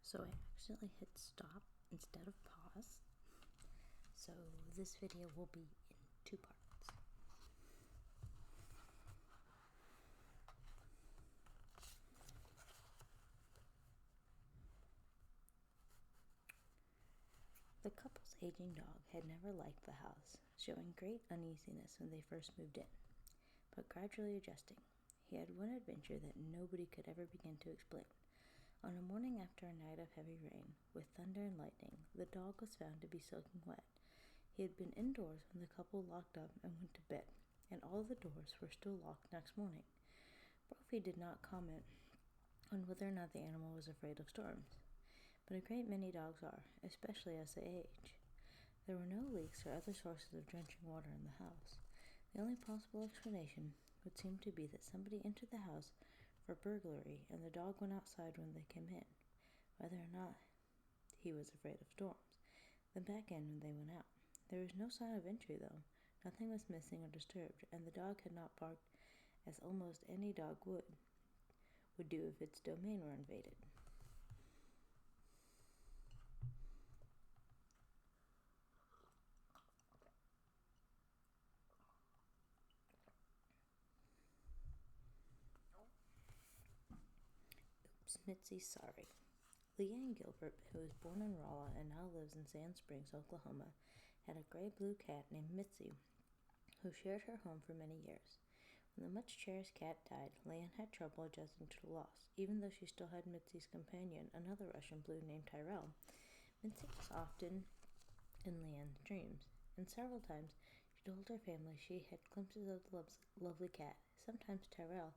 So I accidentally hit stop instead of pause. So this video will be in two parts. The couple's aging dog had never liked the house, showing great uneasiness when they first moved in, but gradually adjusting. He had one adventure that nobody could ever begin to explain. On a morning after a night of heavy rain, with thunder and lightning, the dog was found to be soaking wet. He had been indoors when the couple locked up and went to bed, and all the doors were still locked next morning. Brophy did not comment on whether or not the animal was afraid of storms, but a great many dogs are, especially as they age. There were no leaks or other sources of drenching water in the house. The only possible explanation would seem to be that somebody entered the house for burglary and the dog went outside when they came in. Whether or not he was afraid of storms, then back in when they went out. There was no sign of entry though. Nothing was missing or disturbed, and the dog had not barked as almost any dog would do if its domain were invaded. Oops, Mitzi's sorry. Leanne Gilbert, who was born in Rolla and now lives in Sand Springs, Oklahoma, had a gray-blue cat named Mitzi, who shared her home for many years. When the much-cherished cat died, Leanne had trouble adjusting to the loss, even though she still had Mitzi's companion, another Russian blue named Tyrell. Mitzi was often in Leanne's dreams, and several times she told her family she had glimpses of the lovely cat. Sometimes Tyrell,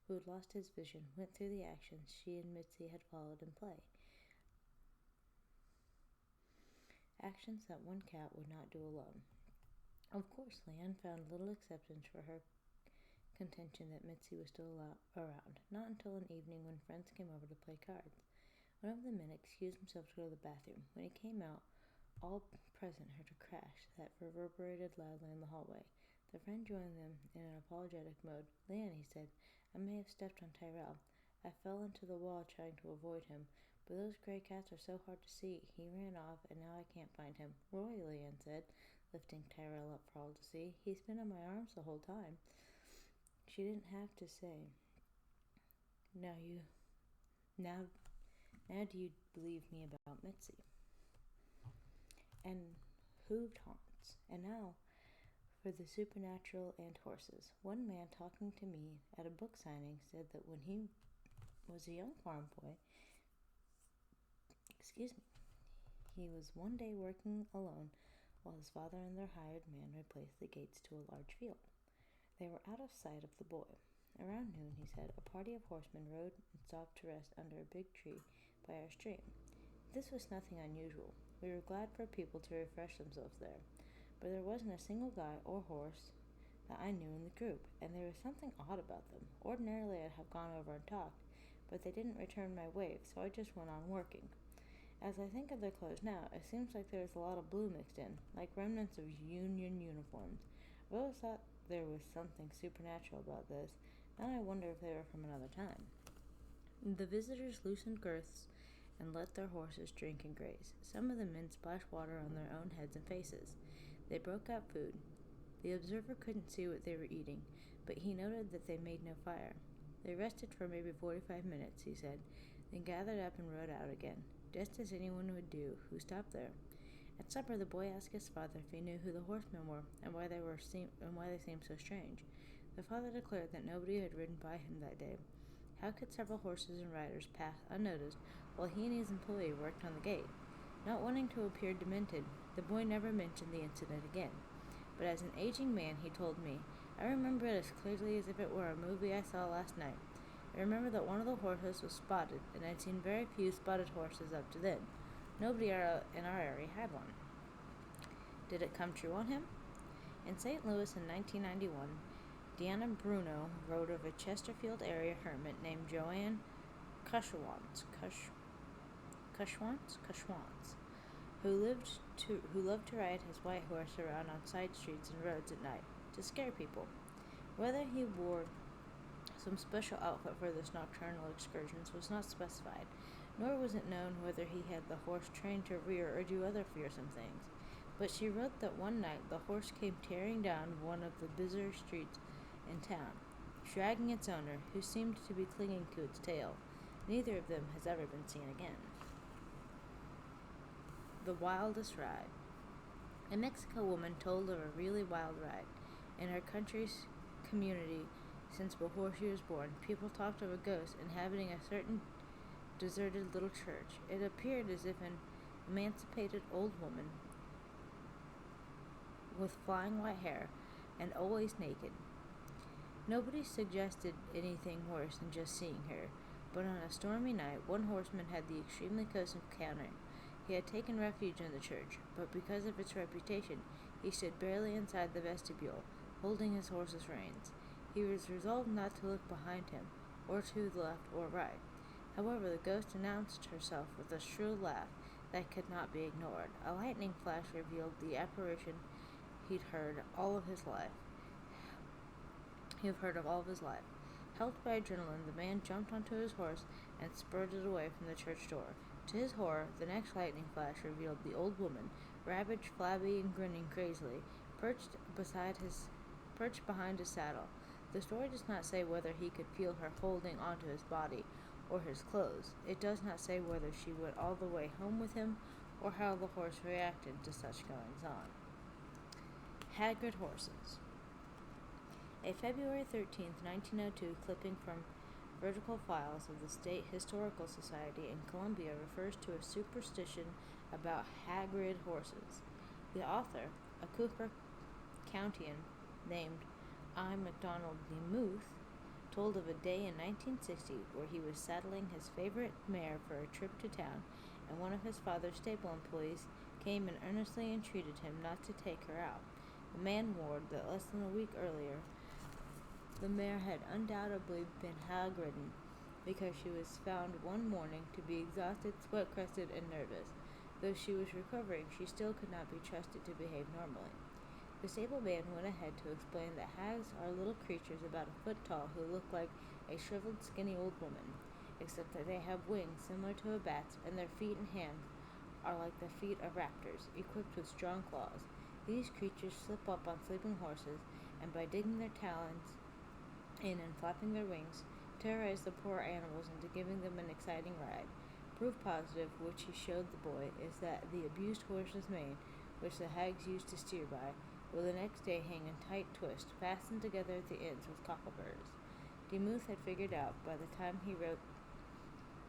who had lost his vision, went through the actions she and Mitzi had followed in play. Actions that one cat would not do alone. Of course, Leanne found little acceptance for her contention that Mitzi was still around, not until an evening when friends came over to play cards. One of the men excused himself to go to the bathroom. When he came out, all present heard a crash that reverberated loudly in the hallway. The friend joined them in an apologetic mode. "Leanne," he said, "I may have stepped on Tyrell. I fell into the wall trying to avoid him, but those gray cats are so hard to see. He ran off, and now I can't find him." "Roy," Leanne said, lifting Tyrell up for all to see. "He's been in my arms the whole time." She didn't have to say, Now do you believe me about Mitzi?" And hooved haunts. And now for the supernatural and horses. One man talking to me at a book signing said that when he was a young farm boy, he was one day working alone while his father and their hired man replaced the gates to a large field. They were out of sight of the boy. Around noon, he said, a party of horsemen rode and stopped to rest under a big tree by our stream. This was nothing unusual. We were glad for people to refresh themselves there, but there wasn't a single guy or horse that I knew in the group, and there was something odd about them. Ordinarily, I'd have gone over and talked, but they didn't return my wave, so I just went on working. As I think of their clothes now, it seems like there was a lot of blue mixed in, like remnants of Union uniforms. I always thought there was something supernatural about this. Now I wonder if they were from another time. The visitors loosened girths and let their horses drink and graze. Some of the men splashed water on their own heads and faces. They broke out food. The observer couldn't see what they were eating, but he noted that they made no fire. They rested for maybe 45 minutes, he said, then gathered up and rode out again, just as anyone would do who stopped there. At supper, the boy asked his father if he knew who the horsemen were and why they seemed so strange. The father declared that nobody had ridden by him that day. How could several horses and riders pass unnoticed while he and his employee worked on the gate? Not wanting to appear demented, the boy never mentioned the incident again. But as an aging man, he told me, "I remember it as clearly as if it were a movie I saw last night. I remember that one of the horses was spotted, and I'd seen very few spotted horses up to then. Nobody in our area had one." Did it come true on him? In St. Louis in 1991, Deanna Bruno wrote of a Chesterfield area hermit named Joanne Cushwants, who loved to ride his white horse around on side streets and roads at night to scare people. Whether he wore some special outfit for this nocturnal excursions was not specified, nor was it known whether he had the horse trained to rear or do other fearsome things. But she wrote that one night the horse came tearing down one of the busier streets in town, dragging its owner, who seemed to be clinging to its tail. Neither of them has ever been seen again. The wildest ride. A Mexico woman told of a really wild ride. In her country's community, since before she was born, people talked of a ghost inhabiting a certain deserted little church. It appeared as if an emancipated old woman with flying white hair and always naked. Nobody suggested anything worse than just seeing her, but on a stormy night, one horseman had the extremely close encounter. He had taken refuge in the church, but because of its reputation, he stood barely inside the vestibule, holding his horse's reins. He was resolved not to look behind him, or to the left or right. However, the ghost announced herself with a shrill laugh that could not be ignored. A lightning flash revealed the apparition he'd heard all of his life. Helped by adrenaline, the man jumped onto his horse and spurred it away from the church door. To his horror, the next lightning flash revealed the old woman, ravaged, flabby, and grinning crazily, perched behind his saddle. The story does not say whether he could feel her holding onto his body or his clothes. It does not say whether she went all the way home with him or how the horse reacted to such goings-on. Haggard horses. A February 13th, 1902 clipping from Vertical Files of the State Historical Society in Columbia refers to a superstition about haggard horses. The author, a Cooper Countian named I. MacDonald DeMuth, told of a day in 1960 where he was saddling his favorite mare for a trip to town, and one of his father's stable employees came and earnestly entreated him not to take her out. The man warned that less than a week earlier, the mare had undoubtedly been hag-ridden because she was found one morning to be exhausted, sweat-crusted, and nervous. Though she was recovering, she still could not be trusted to behave normally. The stable man went ahead to explain that hags are little creatures about a foot tall who look like a shriveled, skinny old woman, except that they have wings similar to a bat's, and their feet and hands are like the feet of raptors, equipped with strong claws. These creatures slip up on sleeping horses, and by digging their talons in and flapping their wings, terrorize the poor animals into giving them an exciting ride. Proof positive, which he showed the boy, is that the abused horse's mane, which the hags used to steer by, will the next day hang in tight twist, fastened together at the ends with cockleburrs. DeMuth had figured out by the time he wrote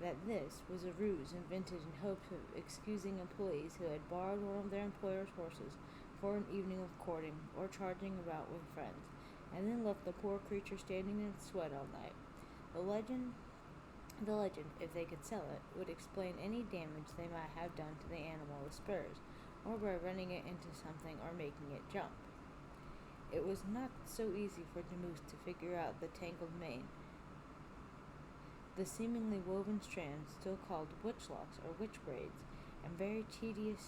that this was a ruse invented in hopes of excusing employees who had borrowed one of their employer's horses for an evening of courting or charging about with friends, and then left the poor creature standing in sweat all night. The legend, if they could sell it, would explain any damage they might have done to the animal with spurs, or by running it into something or making it jump. It was not so easy for DeMuth to figure out the tangled mane, the seemingly woven strands, still called witch locks or witch braids, and very tedious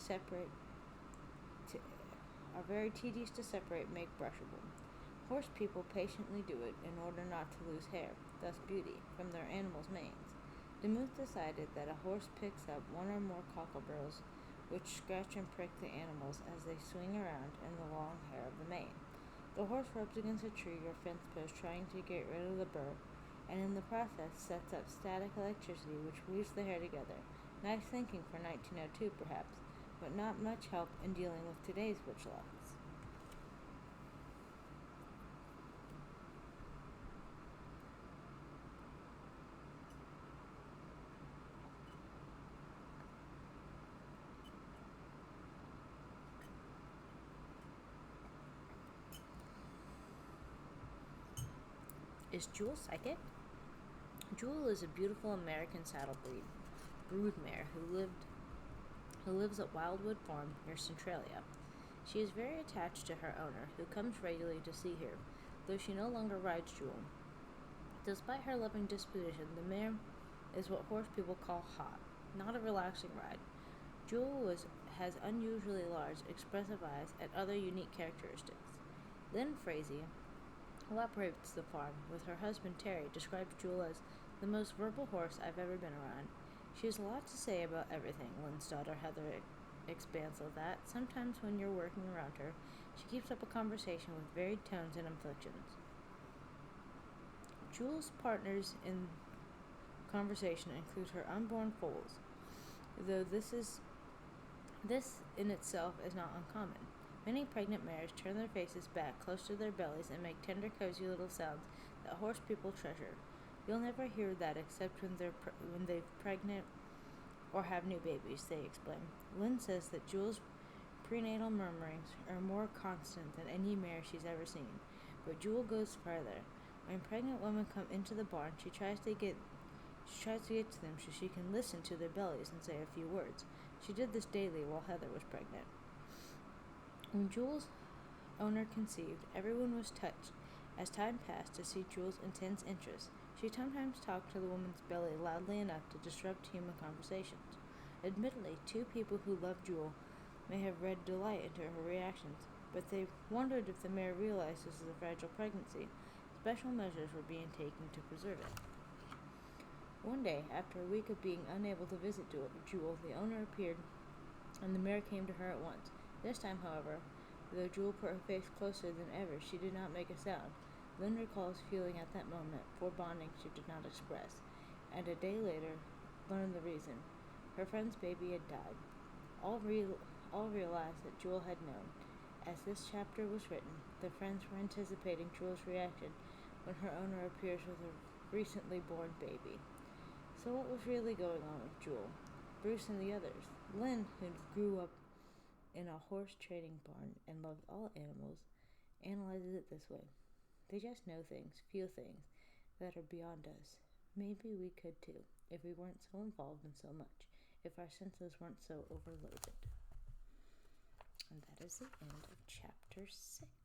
to separate, make brushable. Horse people patiently do it in order not to lose hair, thus beauty, from their animals' manes. DeMuth decided that a horse picks up one or more cockleburrs which scratch and prick the animals as they swing around in the long hair of the mane. The horse rubs against a tree or fence post trying to get rid of the burr, and in the process sets up static electricity which weaves the hair together. Nice thinking for 1902, perhaps, but not much help in dealing with today's witch locks. Is Jewel psychic? Jewel is a beautiful American saddle broodmare who lives at Wildwood Farm near Centralia. She is very attached to her owner, who comes regularly to see her, though she no longer rides Jewel. Despite her loving disposition, the mare is what horse people call hot, not a relaxing ride. Jewel has unusually large, expressive eyes and other unique characteristics. Lynn Frazee, who operates the farm with her husband Terry, describes Jewel as the most verbal horse I've ever been around. She has a lot to say about everything, Lynn's daughter Heather expands of that. Sometimes when you're working around her, she keeps up a conversation with varied tones and inflections. Jules' partners in conversation include her unborn foals, though this in itself is not uncommon. Many pregnant mares turn their faces back close to their bellies and make tender, cozy little sounds that horse people treasure. You'll never hear that except when they're pregnant or have new babies, they explain. Lynn says that Jules' prenatal murmurings are more constant than any mare she's ever seen. But Jewel goes farther. When pregnant women come into the barn, she tries to get to them so she can listen to their bellies and say a few words. She did this daily while Heather was pregnant. When Jules' owner conceived, everyone was touched as time passed to see Jules' intense interest. She sometimes talked to the woman's belly loudly enough to disrupt human conversations. Admittedly, two people who loved Jewel may have read delight into her reactions, but they wondered if the mare realized this was a fragile pregnancy. Special measures were being taken to preserve it. One day, after a week of being unable to visit Jewel, the owner appeared, and the mare came to her at once. This time, however, though Jewel put her face closer than ever, she did not make a sound. Lynn recalls feeling at that moment foreboding she did not express, and a day later learned the reason. Her friend's baby had died. All realized that Jewel had known. As this chapter was written, the friends were anticipating Jewel's reaction when her owner appears with a recently born baby. So what was really going on with Jewel, Bruce, and the others? Lynn, who grew up in a horse trading barn and loved all animals, analyzes it this way. They just know things, feel things, that are beyond us. Maybe we could too, if we weren't so involved in so much, if our senses weren't so overloaded. And that is the end of chapter 6.